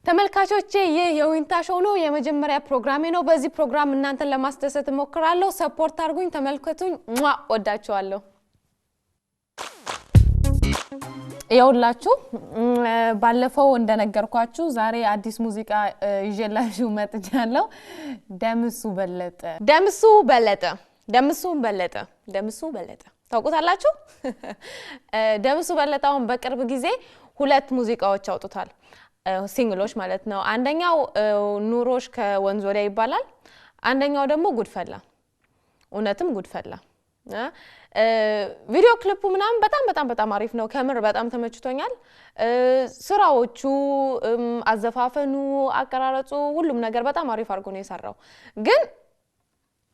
ተመልካቾቼ ይህ የዊንታ ሾው ነው የመጀመሪያ ፕሮግራሜ ነው በዚህ ፕሮግራም እናንተን ለማስደሰት ሞክራለሁ ሰፖርት አድርጉኝ ተመልከቱኝ ወዳችኋለሁ ያውላችሁ ባለፈው እንደነገርኳችሁ ዛሬ አዲስ ሙዚቃ ይዤላችሁ መጥቻለሁ ደምሱ በለጠ ታውቁታላችሁ ደምሱ በለጠውን በቅርብ ጊዜ ሁለት ሙዚቃዎች አውጥቷል ሲንግሎች ማለት ነው አንደኛው ኑሮሽ ከወንዞሪያ ይባላል አንደኛው ደግሞ ጉድፈላ እውነትም ጉድፈላ ቪዲዮ ክሊፑ ምናምን በጣም አሪፍ ነው ከምር በጣም ተመችቶኛል ስራዎቹ አዘፋፈኑ አቀራረጹ ሁሉም ነገር በጣም አሪፍ አድርጎ ነው የሰራው ግን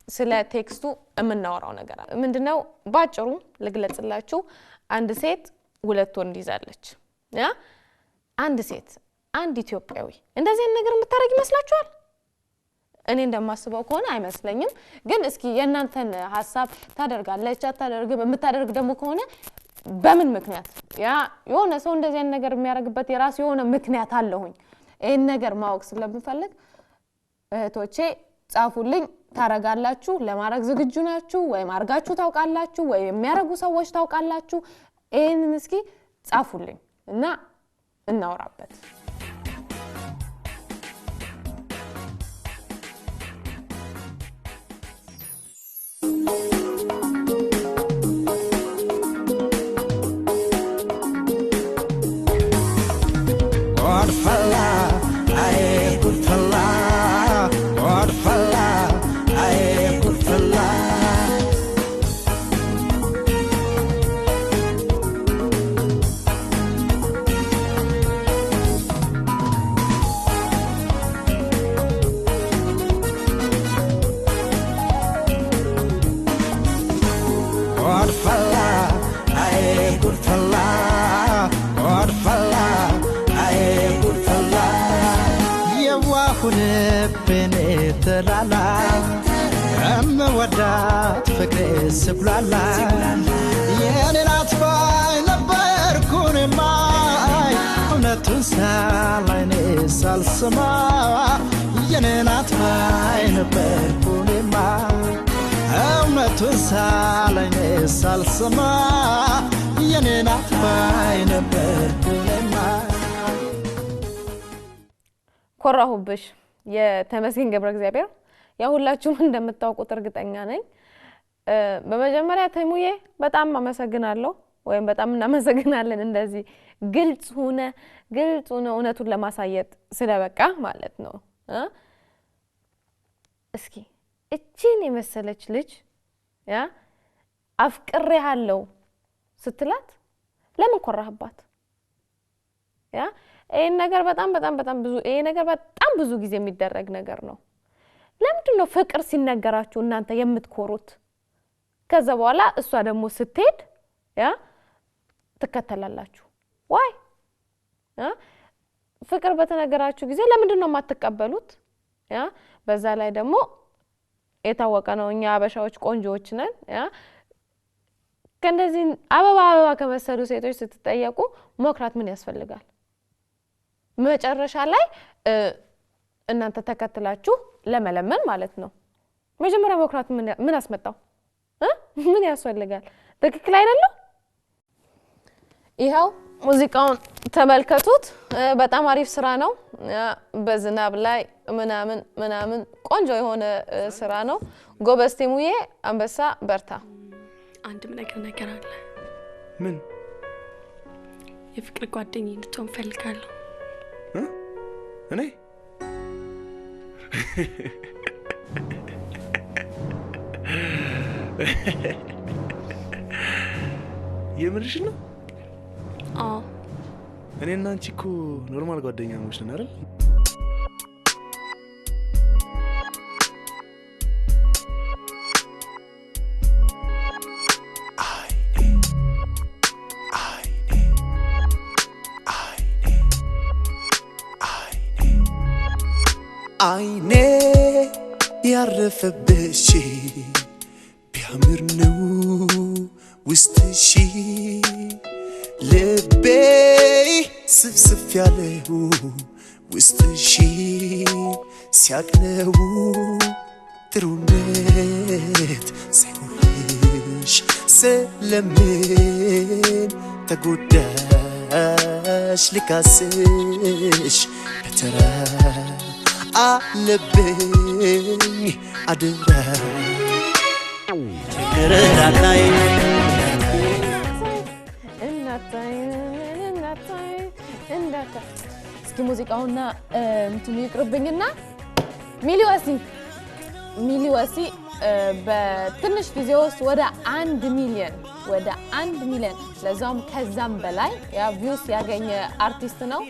ስለ ቴክስቱ የምናወራው ነገር ምንድነው ባጭሩ ልግለጽላችሁ አንድ ሴት ሁለት ወንድ ይዛለች አንድ ሴት አንድ ኢትዮጵያዊ እንደዚህ ነገር የምታረግ ይመስላችኋል እኔ እንደማስበው ከሆነ አይመስለኝም ግን እስኪ የእናንተን ሐሳብ ታደርጋለች አታደርግም የምታደርግ ደግሞ ከሆነ በምን ምክንያት ያ የሆነ ሰው እንደዚህ ነገር የሚያረግበት የራሱ የሆነ ምክንያት አለሁኝ ይሄን ነገር ማወቅ ስለምፈልግ እህቶቼ ጻፉልኝ ታረጋላችሁ ለማረግ ዝግጁ ናችሁ ወይ ማርጋችሁ ታውቃላችሁ ወይ የሚያረጉ ሰዎች ታውቃላችሁ ይሄንን እስኪ ጻፉልኝ እና እናወራበት ወዳት ፍቅር ስብላላ የኔናት ባይ ነበርኩን ማይ እውነቱን ሳላይኔ ሳልሰማ የኔናት ባይ ነበርኩን ማይ እውነቱን ሳላይኔ ሳልሰማ የኔናት ባይ ነበርኩን ማይ ኮራሁብሽ የተመስገን ገብረ እግዚአብሔር ያ ሁላችሁም እንደምታውቁት እርግጠኛ ነኝ በመጀመሪያ ተሙዬ በጣም አመሰግናለሁ ወይም በጣም እናመሰግናለን እንደዚህ ግልጽ ሆነ እውነቱን ለማሳየት ስለበቃ ማለት ነው እስኪ እቺን የመሰለች ልጅ ያ አፍቅሬሃለሁ ስትላት ለምን ኮራህባት ያ ይሄ ነገር በጣም ብዙ ጊዜ የሚደረግ ነገር ነው ለምንድነው ፍቅር ሲነገራችሁ እናንተ የምትኮሩት ከዛ በኋላ እሷ ደግሞ ስትሄድ ያ ተከተላላችሁ ዋይ ፍቅር በተነገራችሁ ጊዜ ለምንድነው ማትቀበሉት ያ በዛ ላይ ደግሞ የታወቀ ነው እኛ አበሻዎች ቆንጆዎች ነን ያ ከእንደዚህ አበባ ከመሰሉ ሴቶች ስትጠየቁ ሞክራት ምን ያስፈልጋል መጨረሻ ላይ እናንተ ተከትላችሁ ለመለመን ማለት ነው መጀመሪያ ሞክራት ምን አስመጣው ምን ያስፈልጋል ትክክል አይደለም ይሄው ሙዚቃውን ተመልከቱት በጣም አሪፍ ስራ ነው በዝናብ ላይ ምናምን ቆንጆ የሆነ ስራ ነው ጎበዝ ተሙዬ አንበሳ በርታ አንድ ነገር አለ ምን የፍቅር ጓደኛዬ እንድትሆን ፈልጋለሁ እኔ የምርሽ ነው? አዎ እኔና አንቺ እኮ ኖርማል ጓደኛሞች ነን አይደል? አይኔ ያረፈብሽ ቢያምር ነው ውስጥሽ ልቤ ስፍስፍ ያለው ውስጥሽ ሲያቅለው ጥሩነት ሳይሆንሽ ስለምን ተጎዳሽ ልካስሽ በተራ አለብኝ አደራ ችግርዳታይ እስኪ ሙዚቃውና እንትኑ ይቅርብኝና ሚሊ ወሲ በትንሽ ጊዜ ውስጥ ወደ 1 ሚሊዮን ለዛም ከዛም በላይ ያ ቪውስ ያገኘ አርቲስት ነው።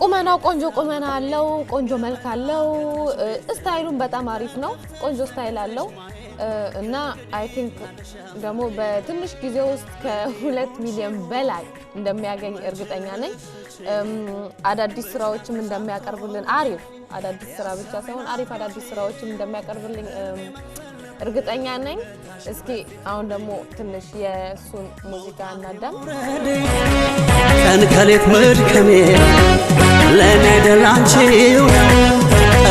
ቁመናው ቆንጆ ቁመና አለው፣ ቆንጆ መልክ አለው፣ ስታይሉም በጣም አሪፍ ነው፣ ቆንጆ ስታይል አለው እና አይ ቲንክ ደግሞ በትንሽ ጊዜ ውስጥ ከ2 ሚሊዮን በላይ እንደሚያገኝ እርግጠኛ ነኝ። አዳዲስ ስራዎችም እንደሚያቀርብልን አሪፍ አዳዲስ ስራ ብቻ ሳይሆን አሪፍ አዳዲስ ስራዎችም እንደሚያቀርብልን እርግጠኛ ነኝ። እስኪ አሁን ደግሞ ትንሽ የሱን ሙዚቃ እናዳም። ቀን ከሌት መድከሜ ለኔ ደላንቺው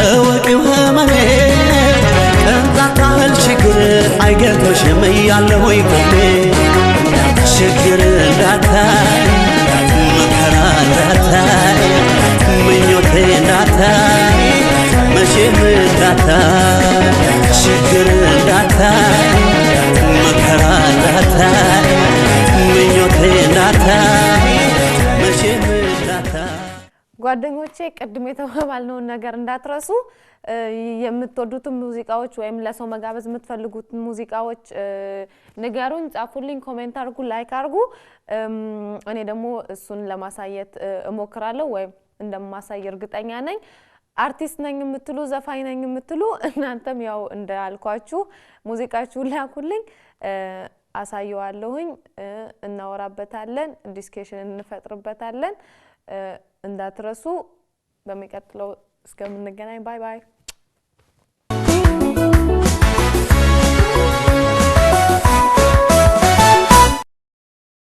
እወቂው ህመሜ እንታታል ችግር አይገጥምሽም እያለሁኝ ቆሜ ችግር እንዳታይ መከራ እንዳታይ ምኞቴ እንዳታይ መቼም እንዳታይ ችግር እንዳታይ መከራ እንዳታይ ምኞቴ እንዳታይ መቼም እንዳታይ ጓደኞቼ ቅድም የተባባልነውን ነገር እንዳትረሱ። የምትወዱትን ሙዚቃዎች ወይም ለሰው መጋበዝ የምትፈልጉትን ሙዚቃዎች ንገሩኝ፣ ጻፉልኝ፣ ኮሜንት አድርጉ፣ ላይክ አድርጉ። እኔ ደግሞ እሱን ለማሳየት እሞክራለሁ ወይም እንደማሳይ እርግጠኛ ነኝ። አርቲስት ነኝ የምትሉ ዘፋኝ ነኝ የምትሉ እናንተም ያው እንዳልኳችሁ ሙዚቃችሁን ላኩልኝ፣ አሳየዋለሁኝ፣ እናወራበታለን፣ ዲስከሽን እንፈጥርበታለን። እንዳትረሱ። በሚቀጥለው እስከምንገናኝ ባይ ባይ።